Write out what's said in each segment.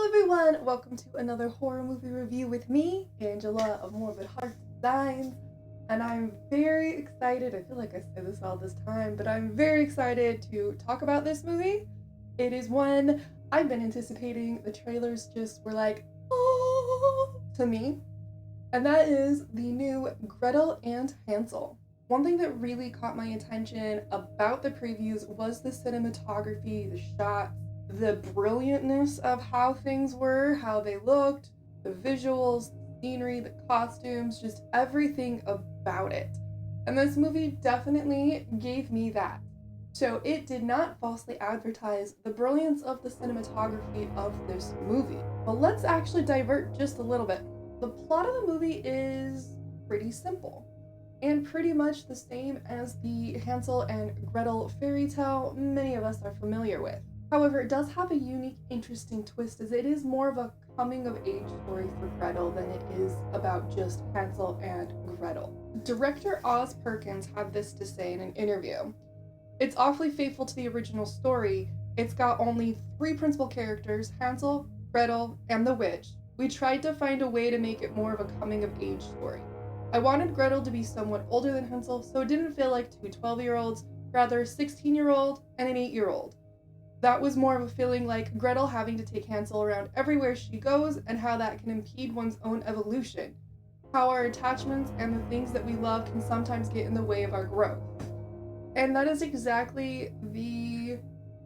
Hello everyone, welcome to another horror movie review with me, Angela of Morbid Designs, and I'm very excited. I feel like I say this all this time, but I'm very excited to talk about this movie. It is one I've been anticipating. The trailers just were like, oh, to me, and that is the new Gretel and Hansel. One thing that really caught my attention about the previews was the cinematography, the shots, the brilliantness of how things were, how they looked, the visuals, the scenery, the costumes, just everything about it. And this movie definitely gave me that. So it did not falsely advertise the brilliance of the cinematography of this movie. But let's actually divert just a little bit. The plot of the movie is pretty simple and pretty much the same as the Hansel and Gretel fairy tale many of us are familiar with. However, it does have a unique, interesting twist as it is more of a coming-of-age story for Gretel than it is about just Hansel and Gretel. Director Oz Perkins had this to say in an interview. It's awfully faithful to the original story. It's got only 3 principal characters, Hansel, Gretel, and the witch. We tried to find a way to make it more of a coming-of-age story. I wanted Gretel to be somewhat older than Hansel, so it didn't feel like 2 12-year-olds, rather a 16-year-old and an 8-year-old. That was more of a feeling like Gretel having to take Hansel around everywhere she goes and how that can impede one's own evolution. How our attachments and the things that we love can sometimes get in the way of our growth. And that is exactly the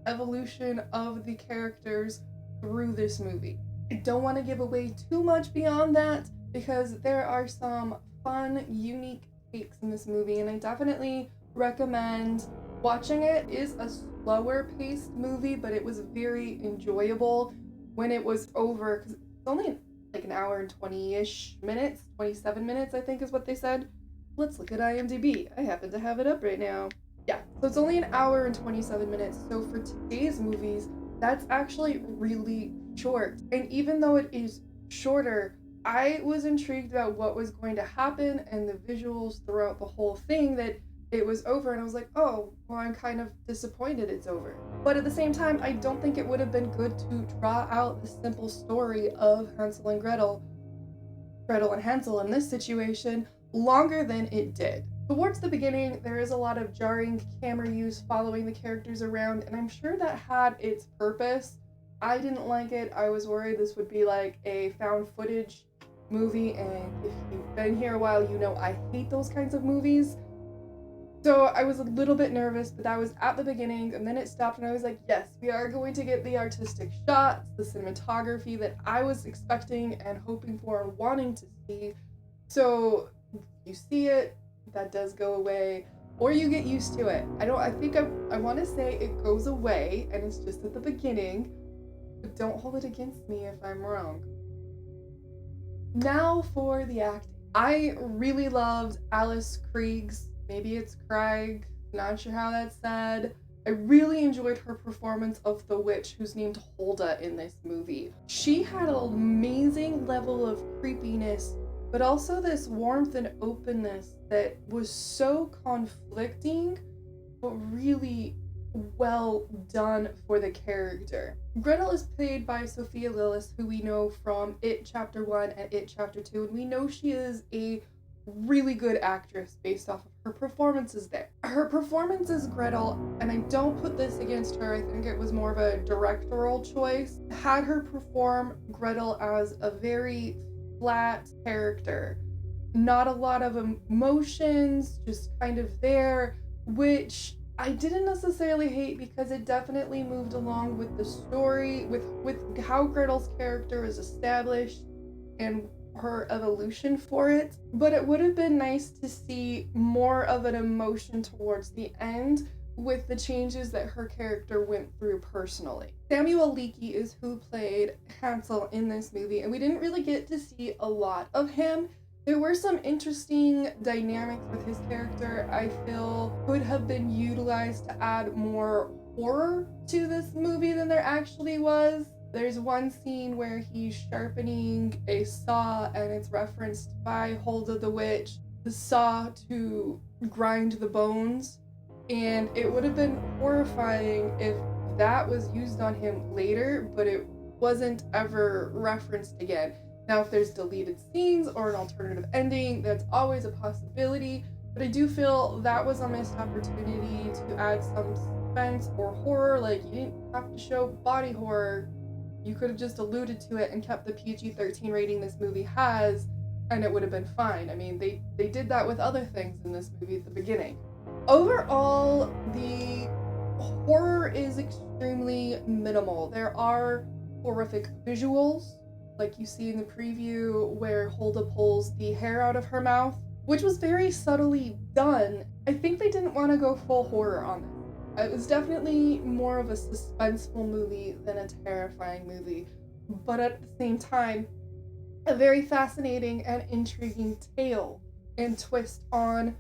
evolution of the characters through this movie. I don't want to give away too much beyond that because there are some fun, unique takes in this movie, and I definitely recommend watching it. It is a slower paced movie, but it was very enjoyable when it was over because it's only like an hour and 20-ish minutes, 27 minutes I think is what they said. Let's look at IMDb. I happen to have it up right now. Yeah, so it's only an hour and 27 minutes. So for today's movies, that's actually really short. And even though it is shorter, I was intrigued about what was going to happen and the visuals throughout the whole thing that it was over, and I was like, oh, well, I'm kind of disappointed it's over. But at the same time, I don't think it would have been good to draw out the simple story of Hansel and Gretel and Hansel in this situation longer than it did. Towards the beginning, there is a lot of jarring camera use following the characters around, and I'm sure that had its purpose. I didn't like it. I was worried this would be like a found footage movie, and if you've been here a while, you know I hate those kinds of movies. So I was a little bit nervous, but that was at the beginning, and then it stopped, and I was like, yes, we are going to get the artistic shots, the cinematography that I was expecting and hoping for, wanting to see. So you see it, that does go away, or you get used to it. I want to say it goes away, and it's just at the beginning, but don't hold it against me if I'm wrong. Now for the acting. I really loved Alice Krieg's, maybe it's Craig, not sure how that's said. I really enjoyed her performance of the witch who's named Hulda in this movie. She had an amazing level of creepiness, but also this warmth and openness that was so conflicting, but really well done for the character. Gretel is played by Sophia Lillis, who we know from It Chapter 1 and It Chapter 2, and we know she is a really good actress based off of her performances there. Her performance as Gretel, and I don't put this against her, I think it was more of a directorial choice, had her perform Gretel as a very flat character. Not a lot of emotions, just kind of there, which I didn't necessarily hate because it definitely moved along with the story, with how Gretel's character is established and her evolution for it. But it would have been nice to see more of an emotion towards the end with the changes that her character went through personally. Samuel Leakey is who played Hansel in this movie, and we didn't really get to see a lot of him. There were some interesting dynamics with his character I feel could have been utilized to add more horror to this movie than there actually was. There's one scene where he's sharpening a saw, and it's referenced by Hulda the Witch, the saw to grind the bones, and it would have been horrifying if that was used on him later, but it wasn't ever referenced again. Now, if there's deleted scenes or an alternative ending, that's always a possibility, but I do feel that was a missed opportunity to add some suspense or horror. Like, you didn't have to show body horror. You could have just alluded to it and kept the PG-13 rating this movie has, and it would have been fine. I mean, they did that with other things in this movie at the beginning. Overall, the horror is extremely minimal. There are horrific visuals, like you see in the preview where Hulda pulls the hair out of her mouth, which was very subtly done. I think they didn't want to go full horror on it. It was definitely more of a suspenseful movie than a terrifying movie, but at the same time, a very fascinating and intriguing tale and twist on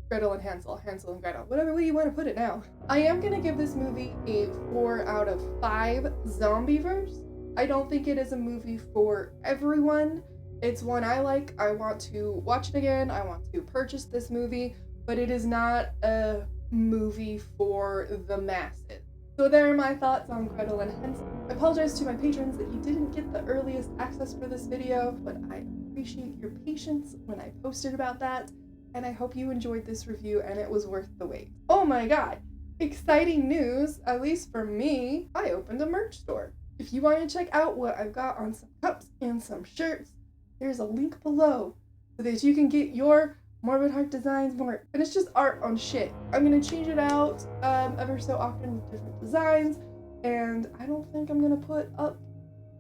Gretel and Hansel, Hansel and Gretel, whatever way you want to put it now. I am going to give this movie a 4 out of 5 Zombieverse. I don't think it is a movie for everyone. It's one I like. I want to watch it again. I want to purchase this movie, but it is not a movie for the masses. So there are my thoughts on Gretel and Hansel. I apologize to my patrons that you didn't get the earliest access for this video, but I appreciate your patience when I posted about that, and I hope you enjoyed this review and it was worth the wait. Oh my god! Exciting news, at least for me, I opened a merch store. If you want to check out what I've got on some cups and some shirts, there's a link below so that you can get your Morbid Heart Designs merch. And it's just art on shit. I'm gonna change it out ever so often with different designs, and I don't think I'm gonna put up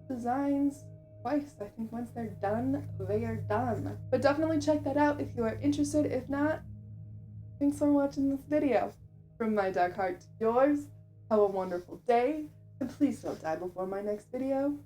designs twice. I think once they're done, they are done. But definitely check that out if you are interested. If not, thanks for watching this video. From my dark heart to yours, have a wonderful day, and please don't die before my next video.